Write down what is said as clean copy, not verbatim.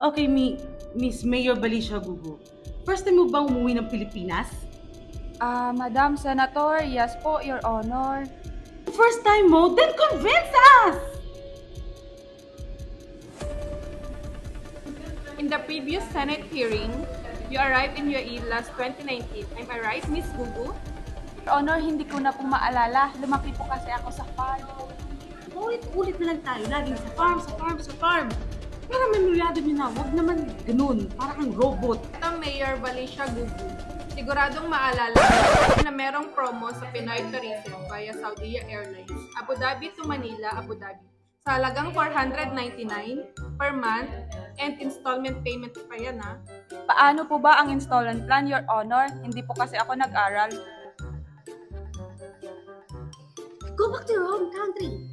Okay, Miss Mayor Balicia Gugu. First time mo bang umuwi ng Pilipinas? Madam Senator, yes po, Your Honor. First time mo? Then convince us! In the previous Senate hearing, you arrived in UAE last 2019. Am I right, Miss Gugu? Your Honor, hindi ko na po maalala. Lumaki po kasi ako sa farm. Ulit-ulit na lang tayo. Laging sa farm, sa farm, sa farm. Para memoryado nyo na. Huwag naman ganun. Para kang robot. Ito, Mayor Balicia Gugu. Siguradong maalala na merong promo sa Pinoy Tourism via Saudia Airlines, Abu Dhabi to Manila, Abu Dhabi. Sa halagang 499 per month and installment payment pa yan ha. Paano po ba ang installment plan, Your Honor? Hindi po kasi ako nag-aral. Go back to your home country.